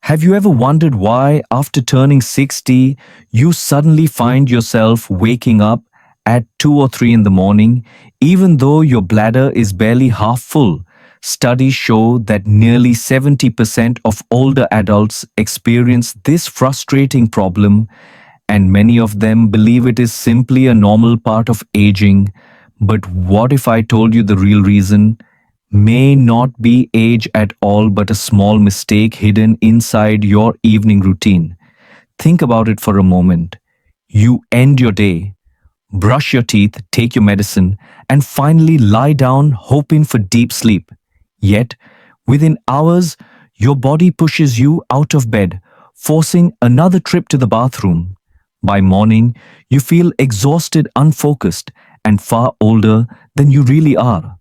Have you ever wondered why, after turning 60, you suddenly find yourself waking up at 2 or 3 in the morning, even though your bladder is barely half full? Studies show that nearly 70% of older adults experience this frustrating problem, and many of them believe it is simply a normal part of aging. But what if I told you the real reason may not be age at all, but a small mistake hidden inside your evening routine? Think about it for a moment. You end your day, brush your teeth, take your medicine, and finally lie down hoping for deep sleep. Yet, within hours, your body pushes you out of bed, forcing another trip to the bathroom. By morning, you feel exhausted, unfocused, and far older than you really are.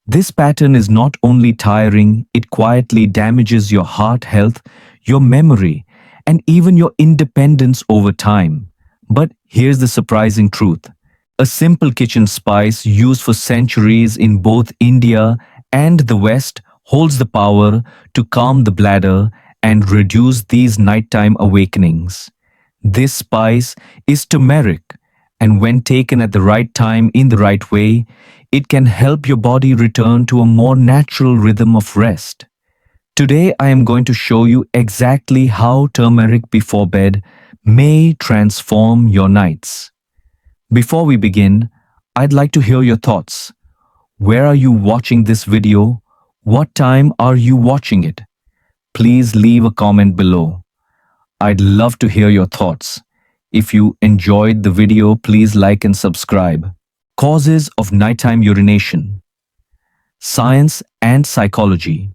This pattern is not only tiring, it quietly damages your heart health, your memory, and even your independence over time. But here's the surprising truth. A simple kitchen spice used for centuries in both India and the West holds the power to calm the bladder and reduce these nighttime awakenings. This spice is turmeric, and when taken at the right time in the right way, it can help your body return to a more natural rhythm of rest. Today, I am going to show you exactly how turmeric before bed may transform your nights. Before we begin, I'd like to hear your thoughts. Where are you watching this video? What time are you watching it? Please leave a comment below. I'd love to hear your thoughts. If you enjoyed the video, please like and subscribe. Causes of nighttime urination. Science and psychology.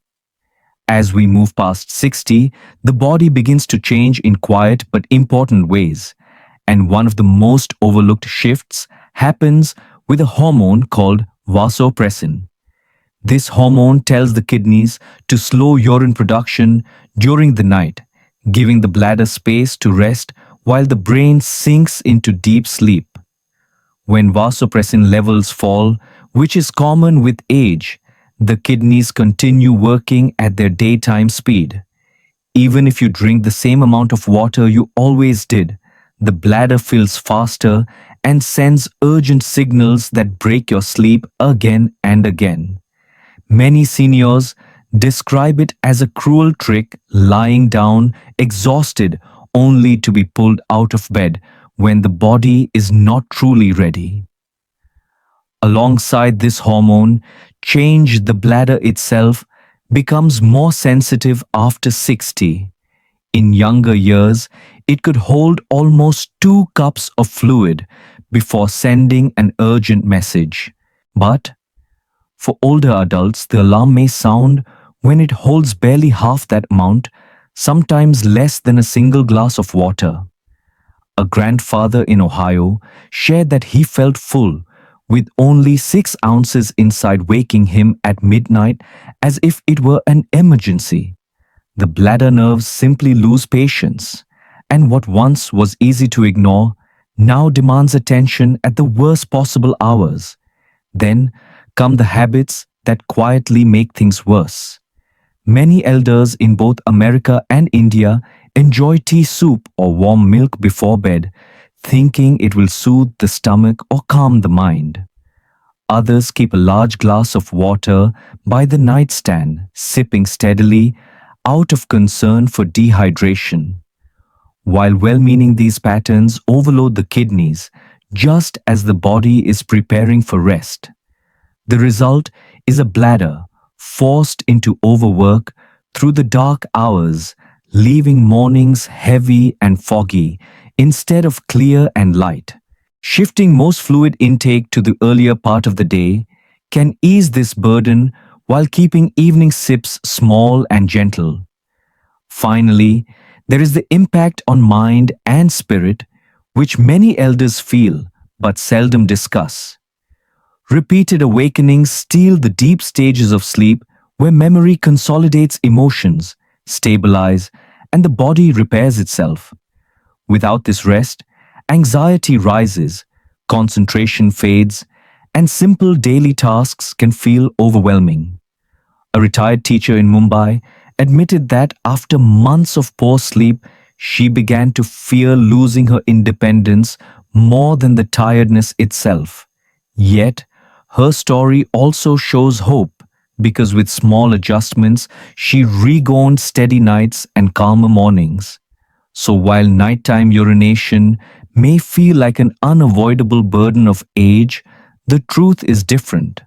As we move past 60, the body begins to change in quiet but important ways. And one of the most overlooked shifts happens with a hormone called vasopressin. This hormone tells the kidneys to slow urine production during the night, giving the bladder space to rest while the brain sinks into deep sleep. When vasopressin levels fall, which is common with age, the kidneys continue working at their daytime speed. Even if you drink the same amount of water you always did, the bladder fills faster and sends urgent signals that break your sleep again and again. Many seniors describe it as a cruel trick, lying down, exhausted, only to be pulled out of bed when the body is not truly ready. Alongside this hormone change, the bladder itself becomes more sensitive after 60. In younger years, it could hold almost 2 cups of fluid before sending an urgent message. But for older adults, the alarm may sound when it holds barely half that amount, sometimes less than a single glass of water. A grandfather in Ohio shared that he felt full, with only 6 ounces inside, waking him at midnight as if it were an emergency. The bladder nerves simply lose patience, and what once was easy to ignore now demands attention at the worst possible hours. Then come the habits that quietly make things worse. Many elders in both America and India enjoy tea soup or warm milk before bed, thinking it will soothe the stomach or calm the mind. Others keep a large glass of water by the nightstand, sipping steadily out of concern for dehydration. While well-meaning, these patterns overload the kidneys just as the body is preparing for rest. The result is a bladder forced into overwork through the dark hours, leaving mornings heavy and foggy instead of clear and light. Shifting most fluid intake to the earlier part of the day can ease this burden while keeping evening sips small and gentle. Finally, there is the impact on mind and spirit, which many elders feel but seldom discuss. Repeated awakenings steal the deep stages of sleep where memory consolidates emotions, stabilize, and the body repairs itself. Without this rest, anxiety rises, concentration fades, and simple daily tasks can feel overwhelming. A retired teacher in Mumbai admitted that after months of poor sleep, she began to fear losing her independence more than the tiredness itself. Yet, her story also shows hope because with small adjustments, she regained steady nights and calmer mornings. So while nighttime urination may feel like an unavoidable burden of age, the truth is different.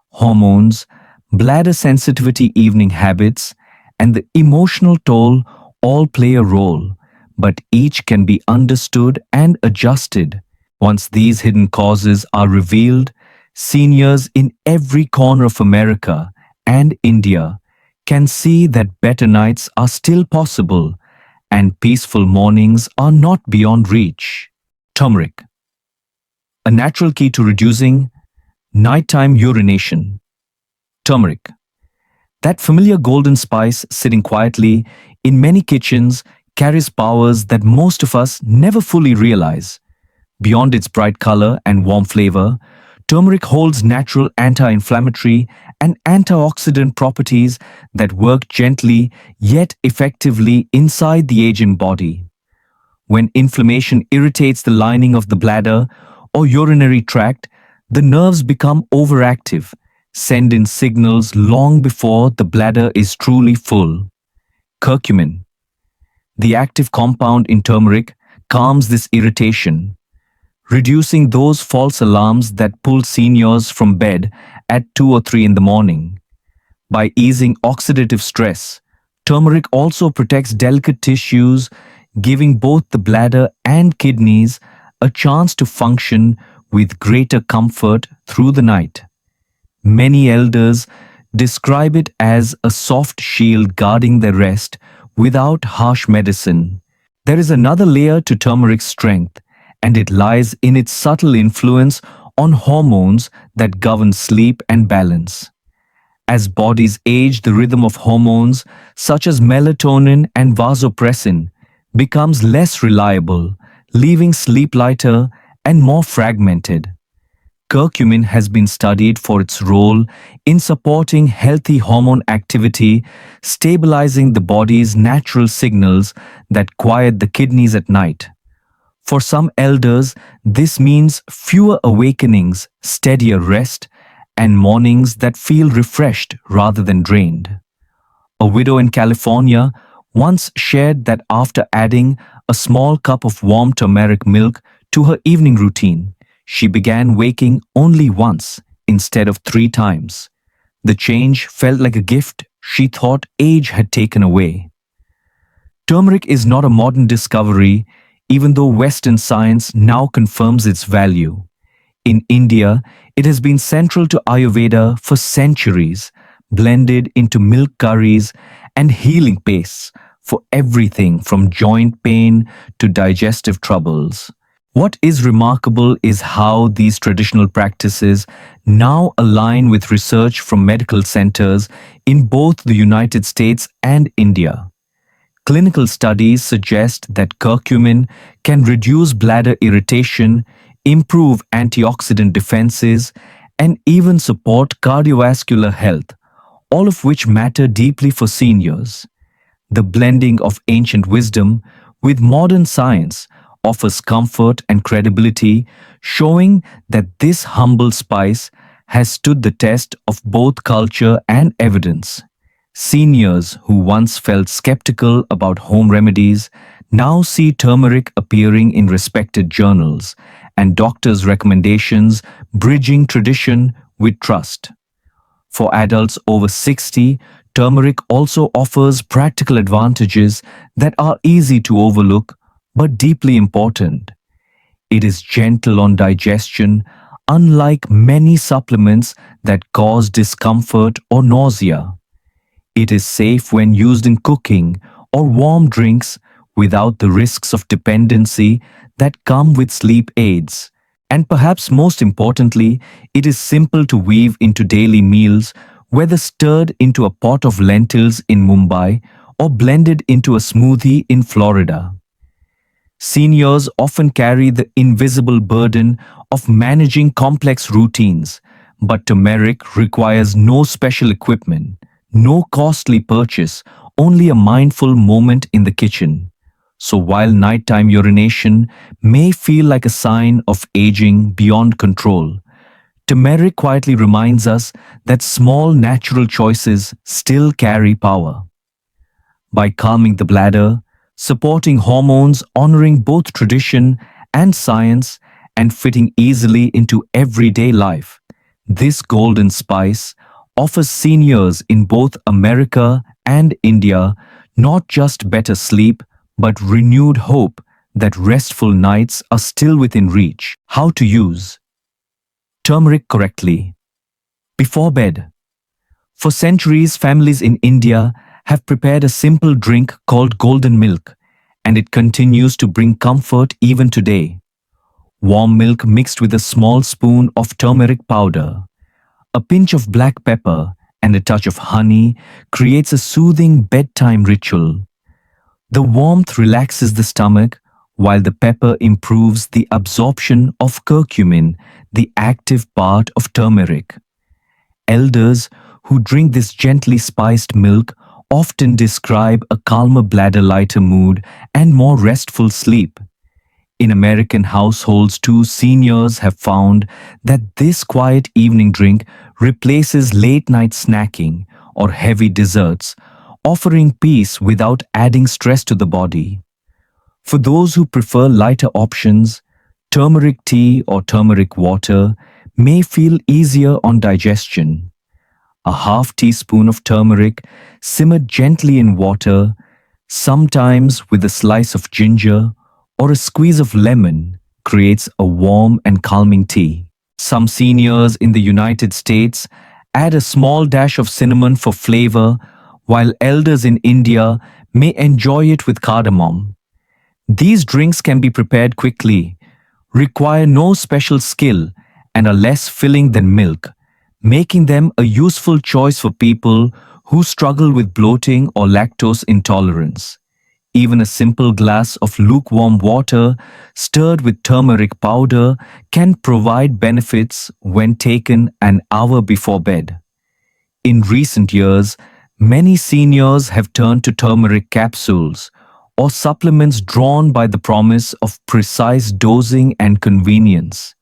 Hormones, bladder sensitivity, evening habits, and the emotional toll all play a role, but each can be understood and adjusted. Once these hidden causes are revealed, seniors in every corner of America and India can see that better nights are still possible and peaceful mornings are not beyond reach. Turmeric, a natural key to reducing nighttime urination. Turmeric, that familiar golden spice sitting quietly in many kitchens, carries powers that most of us never fully realize. Beyond its bright color and warm flavor, turmeric holds natural anti-inflammatory and antioxidant properties that work gently yet effectively inside the aging body. When inflammation irritates the lining of the bladder or urinary tract, the nerves become overactive, send in signals long before the bladder is truly full. Curcumin, the active compound in turmeric, calms this irritation, reducing those false alarms that pull seniors from bed at 2 or 3 in the morning. By easing oxidative stress, turmeric also protects delicate tissues, giving both the bladder and kidneys a chance to function with greater comfort through the night. Many elders describe it as a soft shield guarding their rest without harsh medicine. There is another layer to turmeric's strength, and it lies in its subtle influence on hormones that govern sleep and balance. As bodies age, the rhythm of hormones such as melatonin and vasopressin becomes less reliable, leaving sleep lighter and more fragmented. Curcumin has been studied for its role in supporting healthy hormone activity, stabilizing the body's natural signals that quiet the kidneys at night. For some elders, this means fewer awakenings, steadier rest, and mornings that feel refreshed rather than drained. A widow in California once shared that after adding a small cup of warm turmeric milk to her evening routine, she began waking only once instead of 3 times. The change felt like a gift she thought age had taken away. Turmeric is not a modern discovery, even though Western science now confirms its value. In India, it has been central to Ayurveda for centuries, blended into milk curries and healing pastes for everything from joint pain to digestive troubles. What is remarkable is how these traditional practices now align with research from medical centers in both the United States and India. Clinical studies suggest that curcumin can reduce bladder irritation, improve antioxidant defenses, and even support cardiovascular health, all of which matter deeply for seniors. The blending of ancient wisdom with modern science offers comfort and credibility, showing that this humble spice has stood the test of both culture and evidence. Seniors who once felt skeptical about home remedies now see turmeric appearing in respected journals and doctors' recommendations bridging tradition with trust. For adults over 60, turmeric also offers practical advantages that are easy to overlook but deeply important. It is gentle on digestion, unlike many supplements that cause discomfort or nausea. It is safe when used in cooking or warm drinks without the risks of dependency that come with sleep aids. And perhaps most importantly, it is simple to weave into daily meals, whether stirred into a pot of lentils in Mumbai or blended into a smoothie in Florida. Seniors often carry the invisible burden of managing complex routines, but turmeric requires no special equipment, no costly purchase, only a mindful moment in the kitchen. So while nighttime urination may feel like a sign of aging beyond control, turmeric quietly reminds us that small natural choices still carry power. By calming the bladder, supporting hormones, honoring both tradition and science, and fitting easily into everyday life, this golden spice offers seniors in both America and India not just better sleep, but renewed hope that restful nights are still within reach. How to use turmeric correctly. Before bed. For centuries, families in India have prepared a simple drink called golden milk, and it continues to bring comfort even today. Warm milk mixed with a small spoon of turmeric powder, a pinch of black pepper, and a touch of honey creates a soothing bedtime ritual. The warmth relaxes the stomach, while the pepper improves the absorption of curcumin, the active part of turmeric. Elders who drink this gently spiced milk often describe a calmer bladder, lighter mood, and more restful sleep. In American households, too, seniors have found that this quiet evening drink replaces late night snacking or heavy desserts, offering peace without adding stress to the body. For those who prefer lighter options, turmeric tea or turmeric water may feel easier on digestion. A half teaspoon of turmeric simmered gently in water, sometimes with a slice of ginger or a squeeze of lemon, creates a warm and calming tea. Some seniors in the United States add a small dash of cinnamon for flavor, while elders in India may enjoy it with cardamom. These drinks can be prepared quickly, require no special skill, and are less filling than milk, making them a useful choice for people who struggle with bloating or lactose intolerance. Even a simple glass of lukewarm water stirred with turmeric powder can provide benefits when taken an hour before bed. In recent years, many seniors have turned to turmeric capsules or supplements drawn by the promise of precise dosing and convenience.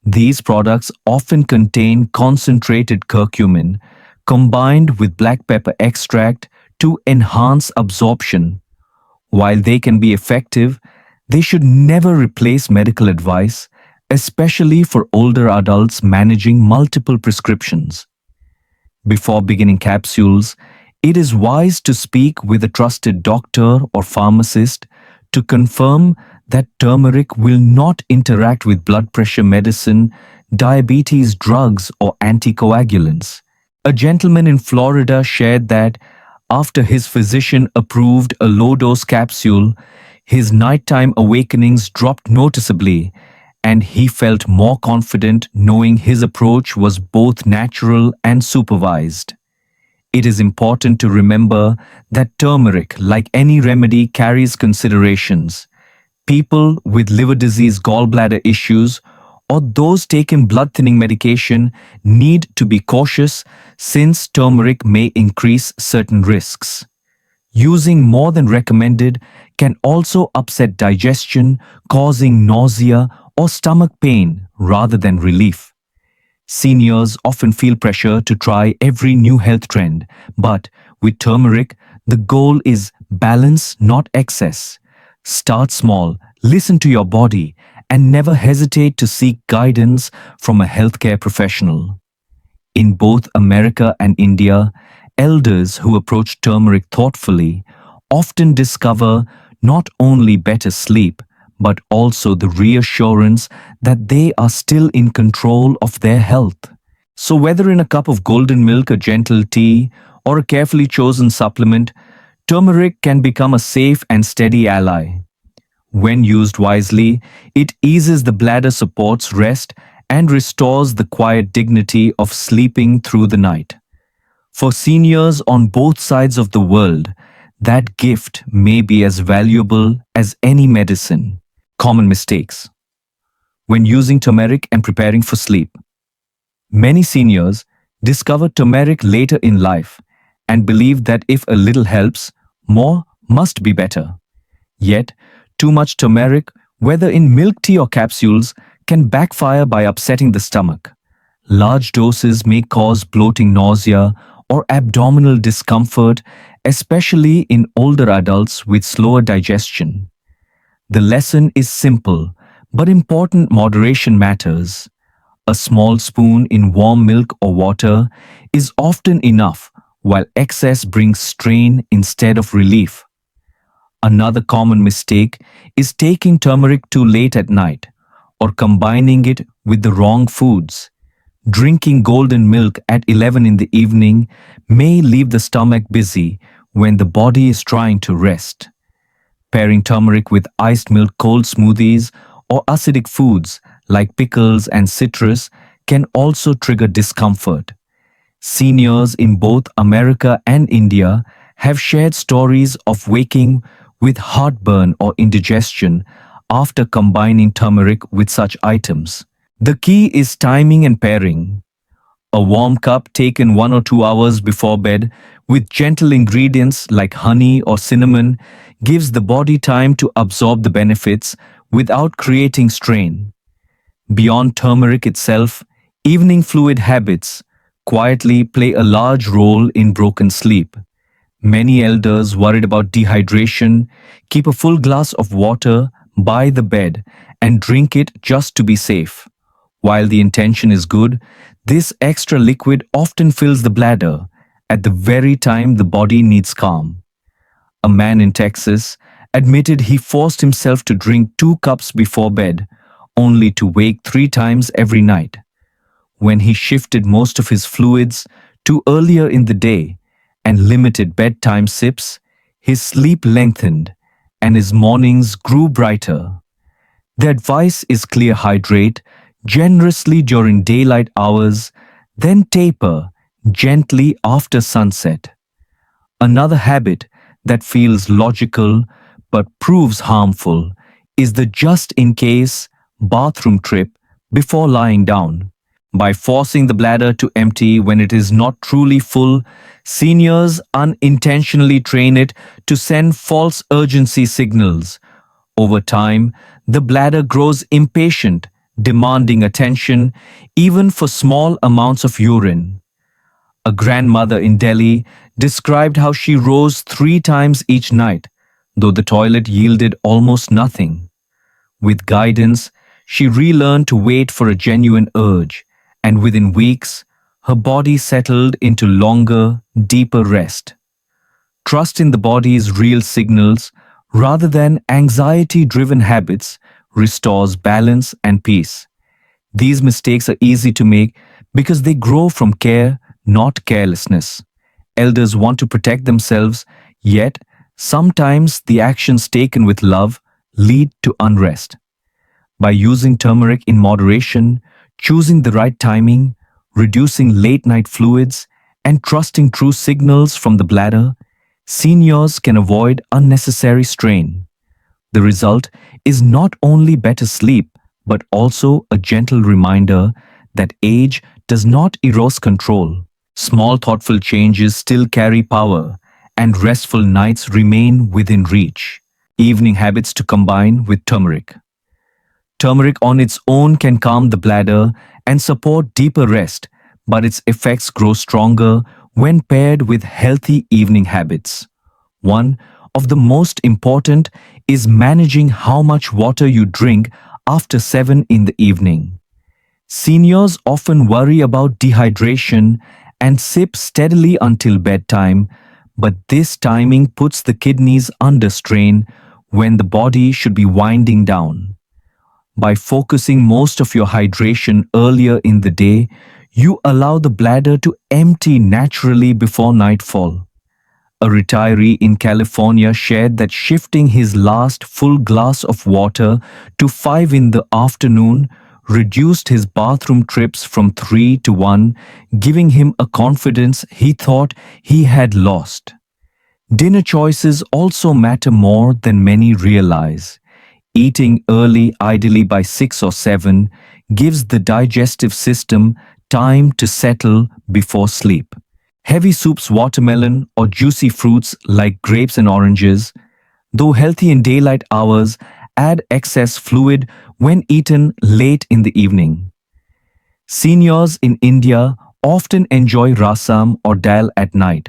These products often contain concentrated curcumin combined with black pepper extract to enhance absorption. While they can be effective, they should never replace medical advice, especially for older adults managing multiple prescriptions. Before beginning capsules, it is wise to speak with a trusted doctor or pharmacist to confirm that turmeric will not interact with blood pressure medicine, diabetes drugs, or anticoagulants. A gentleman in Florida shared that after his physician approved a low dose capsule, his nighttime awakenings dropped noticeably, and he felt more confident knowing his approach was both natural and supervised. It is important to remember that turmeric, like any remedy, carries considerations. People with liver disease, gallbladder issues, or those taking blood thinning medication need to be cautious since turmeric may increase certain risks. Using more than recommended can also upset digestion, causing nausea or stomach pain rather than relief. Seniors often feel pressure to try every new health trend, but with turmeric, the goal is balance, not excess. Start small, listen to your body, and never hesitate to seek guidance from a healthcare professional. In both America and India, elders who approach turmeric thoughtfully often discover not only better sleep, but also the reassurance that they are still in control of their health. So, whether in a cup of golden milk, a gentle tea, or a carefully chosen supplement, turmeric can become a safe and steady ally. When used wisely, it eases the bladder, supports rest, and restores the quiet dignity of sleeping through the night. For seniors on both sides of the world, that gift may be as valuable as any medicine. Common mistakes. When using turmeric and preparing for sleep, many seniors discover turmeric later in life and believe that if a little helps, more must be better. Yet, too much turmeric, whether in milk tea or capsules, can backfire by upsetting the stomach. Large doses may cause bloating, nausea, or abdominal discomfort, especially in older adults with slower digestion. The lesson is simple, but important. Moderation matters. A small spoon in warm milk or water is often enough, while excess brings strain instead of relief. Another common mistake is taking turmeric too late at night or combining it with the wrong foods. Drinking golden milk at 11 in the evening may leave the stomach busy when the body is trying to rest. Pairing turmeric with iced milk, cold smoothies, or acidic foods like pickles and citrus can also trigger discomfort. Seniors in both America and India have shared stories of waking with heartburn or indigestion after combining turmeric with such items. The key is timing and pairing. A warm cup taken 1 or 2 hours before bed with gentle ingredients like honey or cinnamon gives the body time to absorb the benefits without creating strain. Beyond turmeric itself, evening fluid habits quietly play a large role in broken sleep. Many elders worried about dehydration keep a full glass of water by the bed and drink it just to be safe. While the intention is good, this extra liquid often fills the bladder at the very time the body needs calm. A man in Texas admitted he forced himself to drink 2 cups before bed, only to wake 3 times every night. When he shifted most of his fluids to earlier in the day and limited bedtime sips, his sleep lengthened and his mornings grew brighter. The advice is clear: hydrate generously during daylight hours, then taper gently after sunset. Another habit that feels logical but proves harmful is the just in case bathroom trip before lying down. By forcing the bladder to empty when it is not truly full, seniors unintentionally train it to send false urgency signals. Over time, the bladder grows impatient, demanding attention even for small amounts of urine. A grandmother in Delhi described how she rose 3 times each night, though the toilet yielded almost nothing. With guidance, she relearned to wait for a genuine urge, and within weeks, her body settled into longer, deeper rest. Trust in the body's real signals rather than anxiety-driven habits restores balance and peace. These mistakes are easy to make because they grow from care, not carelessness. Elders want to protect themselves, yet sometimes the actions taken with love lead to unrest. By using turmeric in moderation, choosing the right timing, reducing late night fluids, and trusting true signals from the bladder, seniors can avoid unnecessary strain. The result is not only better sleep, but also a gentle reminder that age does not erase control. Small thoughtful changes still carry power, and restful nights remain within reach. Evening habits to combine with turmeric. Turmeric on its own can calm the bladder and support deeper rest, but its effects grow stronger when paired with healthy evening habits. One of the most important is managing how much water you drink after 7 in the evening. Seniors often worry about dehydration and sip steadily until bedtime, but this timing puts the kidneys under strain when the body should be winding down. By focusing most of your hydration earlier in the day, you allow the bladder to empty naturally before nightfall. A retiree in California shared that shifting his last full glass of water to 5 in the afternoon reduced his bathroom trips from 3 to 1, giving him a confidence he thought he had lost. Dinner choices also matter more than many realize. Eating early, ideally by 6 or 7, gives the digestive system time to settle before sleep. Heavy soups, watermelon, or juicy fruits like grapes and oranges, though healthy in daylight hours, add excess fluid when eaten late in the evening. Seniors in India often enjoy rasam or dal at night,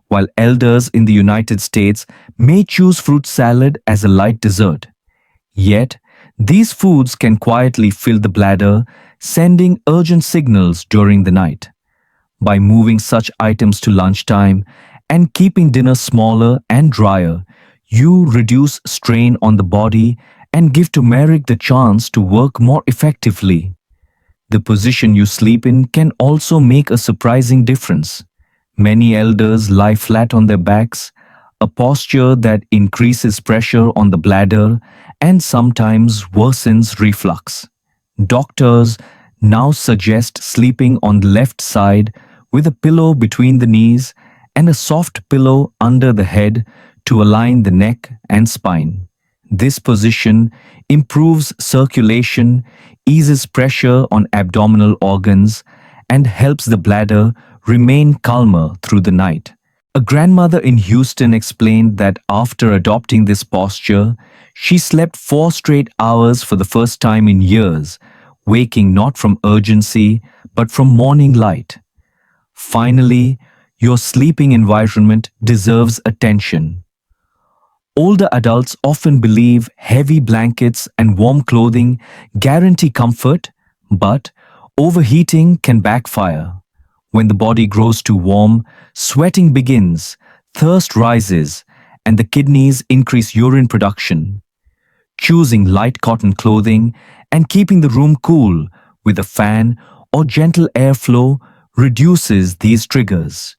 while elders in the United States may choose fruit salad as a light dessert. Yet, these foods can quietly fill the bladder, sending urgent signals during the night. By moving such items to lunchtime and keeping dinner smaller and drier, you reduce strain on the body and give turmeric the chance to work more effectively. The position you sleep in can also make a surprising difference. Many elders lie flat on their backs, a posture that increases pressure on the bladder and sometimes worsens reflux. Doctors now suggest sleeping on the left side with a pillow between the knees and a soft pillow under the head to align the neck and spine. This position improves circulation, eases pressure on abdominal organs, and helps the bladder remain calmer through the night. A grandmother in Houston explained that after adopting this posture, she slept 4 straight hours for the first time in years, waking not from urgency but from morning light. Finally, your sleeping environment deserves attention. Older adults often believe heavy blankets and warm clothing guarantee comfort, but overheating can backfire. When the body grows too warm, sweating begins, thirst rises, and the kidneys increase urine production. Choosing light cotton clothing and keeping the room cool with a fan or gentle airflow reduces these triggers.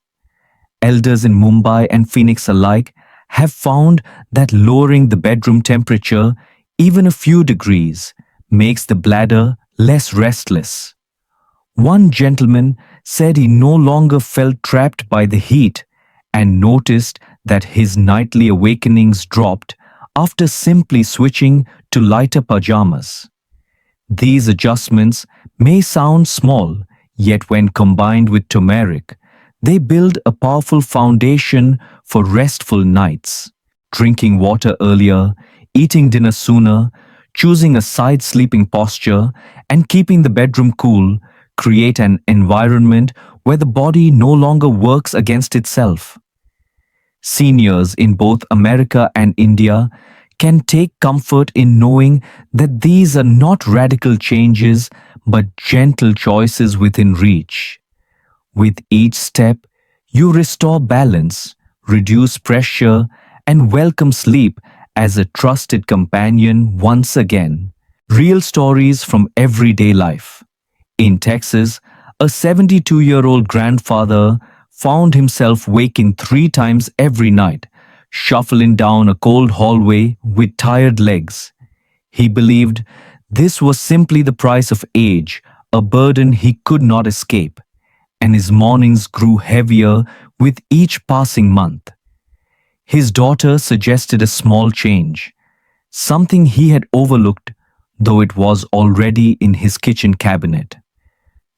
Elders in Mumbai and Phoenix alike have found that lowering the bedroom temperature even a few degrees makes the bladder less restless. One gentleman said he no longer felt trapped by the heat and noticed that his nightly awakenings dropped after simply switching to lighter pajamas. These adjustments may sound small, yet when combined with turmeric, they build a powerful foundation for restful nights. Drinking water earlier, eating dinner sooner, choosing a side sleeping posture, and keeping the bedroom cool create an environment where the body no longer works against itself. Seniors in both America and India can take comfort in knowing that these are not radical changes but gentle choices within reach. With each step, you restore balance, reduce pressure, and welcome sleep as a trusted companion once again. Real stories from everyday life. In Texas, a 72-year-old grandfather found himself waking 3 times every night, shuffling down a cold hallway with tired legs. He believed this was simply the price of age, a burden he could not escape, and his mornings grew heavier with each passing month. His daughter suggested a small change, something he had overlooked, though it was already in his kitchen cabinet.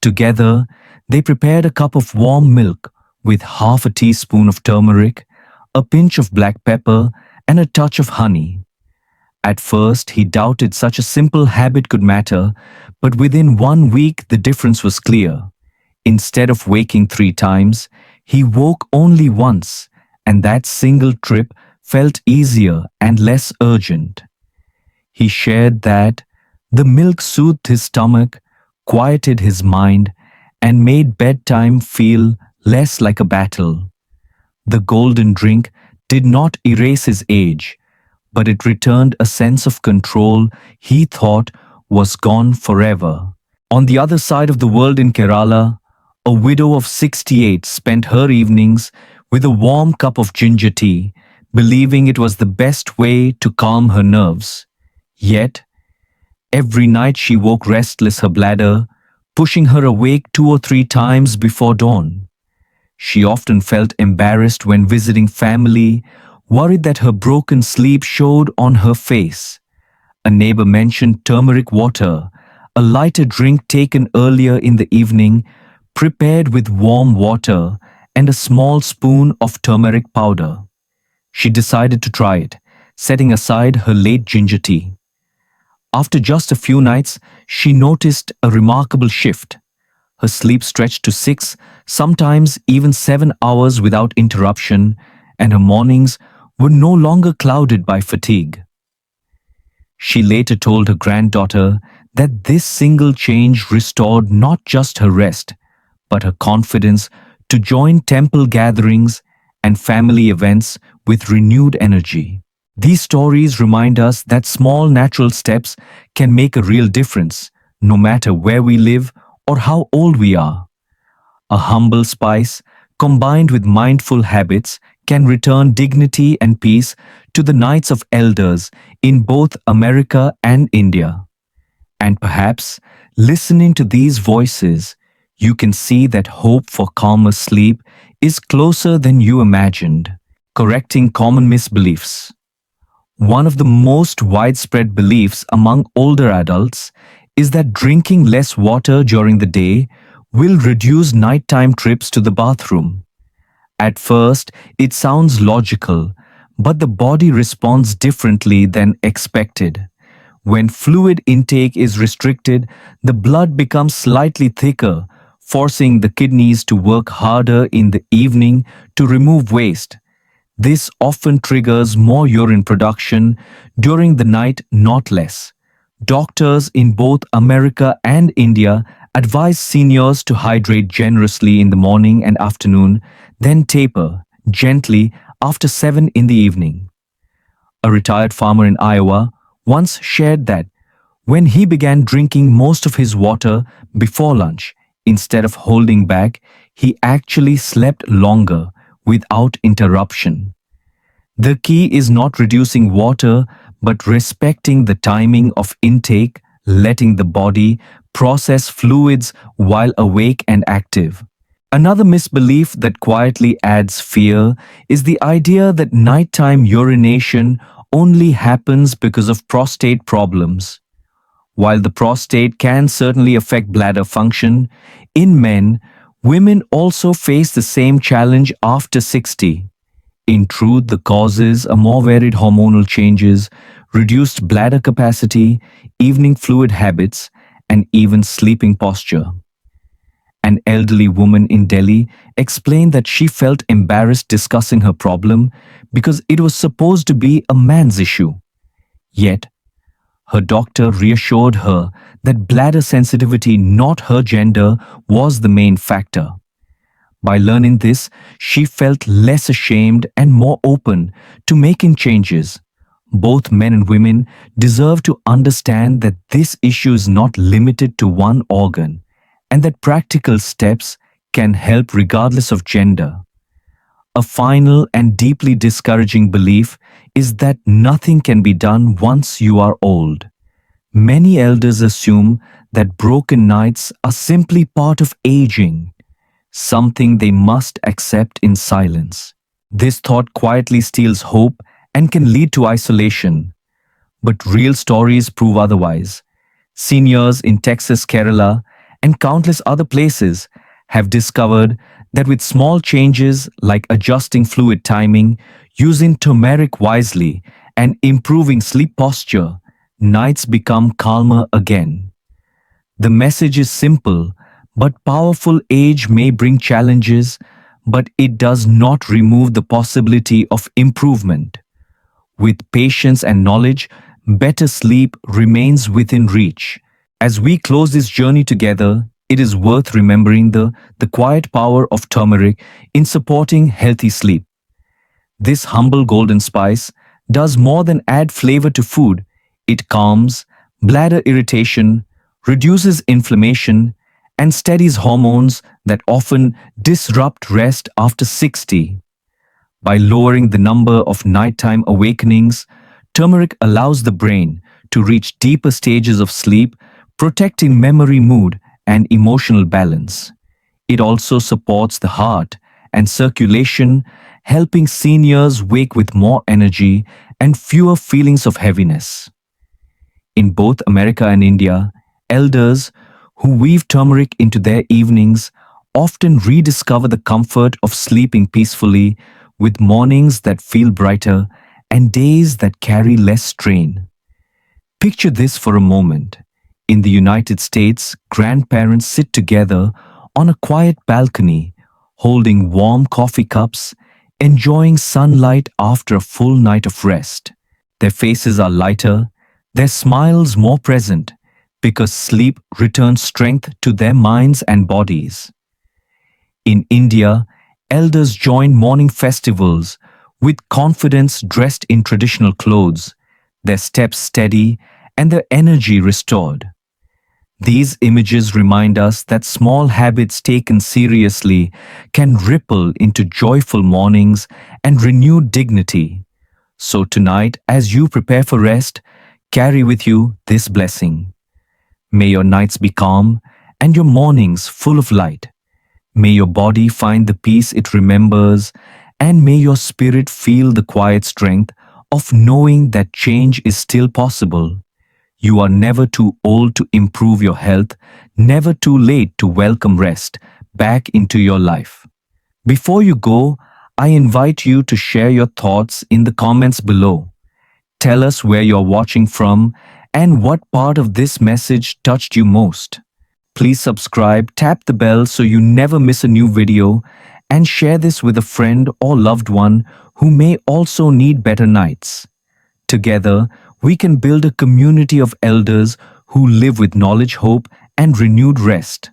Together, they prepared a cup of warm milk with half a teaspoon of turmeric, a pinch of black pepper, and a touch of honey. At first, he doubted such a simple habit could matter, but within 1 week the difference was clear. Instead of waking 3 times, he woke only once, and that single trip felt easier and less urgent. He shared that the milk soothed his stomach, quieted his mind, and made bedtime feel less like a battle. The golden drink did not erase his age, but it returned a sense of control he thought was gone forever. On the other side of the world in Kerala, a widow of 68 spent her evenings with a warm cup of ginger tea, believing it was the best way to calm her nerves. Yet, every night she woke restless, her bladder pushing her awake 2 or 3 times before dawn. She often felt embarrassed when visiting family, worried that her broken sleep showed on her face. A neighbor mentioned turmeric water, a lighter drink taken earlier in the evening, prepared with warm water, and a small spoon of turmeric powder. She decided to try it, setting aside her late ginger tea. After just a few nights, she noticed a remarkable shift. Her sleep stretched to 6, sometimes even 7 hours without interruption, and her mornings were no longer clouded by fatigue. She later told her granddaughter that this single change restored not just her rest, but her confidence to join temple gatherings and family events with renewed energy. These stories remind us that small natural steps can make a real difference, no matter where we live or how old we are. A humble spice, combined with mindful habits, can return dignity and peace to the nights of elders in both America and India. And perhaps, listening to these voices, you can see that hope for calmer sleep is closer than you imagined. Correcting common misbeliefs. One of the most widespread beliefs among older adults is that drinking less water during the day will reduce nighttime trips to the bathroom. At first, it sounds logical, but the body responds differently than expected. When fluid intake is restricted, the blood becomes slightly thicker, forcing the kidneys to work harder in the evening to remove waste. This often triggers more urine production during the night, not less. Doctors in both America and India advise seniors to hydrate generously in the morning and afternoon, then taper gently after 7 in the evening. A retired farmer in Iowa once shared that when he began drinking most of his water before lunch, instead of holding back, he actually slept longer without interruption. The key is not reducing water, but respecting the timing of intake, letting the body process fluids while awake and active. Another misbelief that quietly adds fear is the idea that nighttime urination only happens because of prostate problems. While the prostate can certainly affect bladder function, in men, women also face the same challenge after 60. In truth, the causes are more varied: hormonal changes, reduced bladder capacity, evening fluid habits, and even sleeping posture. An elderly woman in Delhi explained that she felt embarrassed discussing her problem because it was supposed to be a man's issue. Yet, her doctor reassured her that bladder sensitivity, not her gender, was the main factor. By learning this, she felt less ashamed and more open to making changes. Both men and women deserve to understand that this issue is not limited to one organ and that practical steps can help regardless of gender. A final and deeply discouraging belief is that nothing can be done once you are old. Many elders assume that broken nights are simply part of aging, something they must accept in silence. This thought quietly steals hope and can lead to isolation. But real stories prove otherwise. Seniors in Texas, Kerala, and countless other places have discovered that with small changes like adjusting fluid timing, using turmeric wisely, and improving sleep posture, nights become calmer again. The message is simple but powerful: age may bring challenges, but it does not remove the possibility of improvement. With patience and knowledge, better sleep remains within reach. As we close this journey together, it is worth remembering the quiet power of turmeric in supporting healthy sleep. This humble golden spice does more than add flavor to food. It calms bladder irritation, reduces inflammation, and steadies hormones that often disrupt rest after 60. By lowering the number of nighttime awakenings, turmeric allows the brain to reach deeper stages of sleep, protecting memory, mood, and emotional balance. It also supports the heart and circulation, helping seniors wake with more energy and fewer feelings of heaviness. In both America and India, elders who weave turmeric into their evenings often rediscover the comfort of sleeping peacefully with mornings that feel brighter and days that carry less strain. Picture this for a moment. In the United States, grandparents sit together on a quiet balcony, holding warm coffee cups, enjoying sunlight after a full night of rest. Their faces are lighter, their smiles more present, because sleep returns strength to their minds and bodies. In India, elders join morning festivals with confidence dressed in traditional clothes, their steps steady and their energy restored. These images remind us that small habits taken seriously can ripple into joyful mornings and renewed dignity. So tonight, as you prepare for rest, carry with you this blessing. May your nights be calm and your mornings full of light. May your body find the peace it remembers, and may your spirit feel the quiet strength of knowing that change is still possible. You are never too old to improve your health, never too late to welcome rest back into your life. Before you go, I invite you to share your thoughts in the comments below. Tell us where you're watching from and what part of this message touched you most. Please subscribe, tap the bell so you never miss a new video, and share this with a friend or loved one who may also need better nights. Together, we can build a community of elders who live with knowledge, hope, and renewed rest.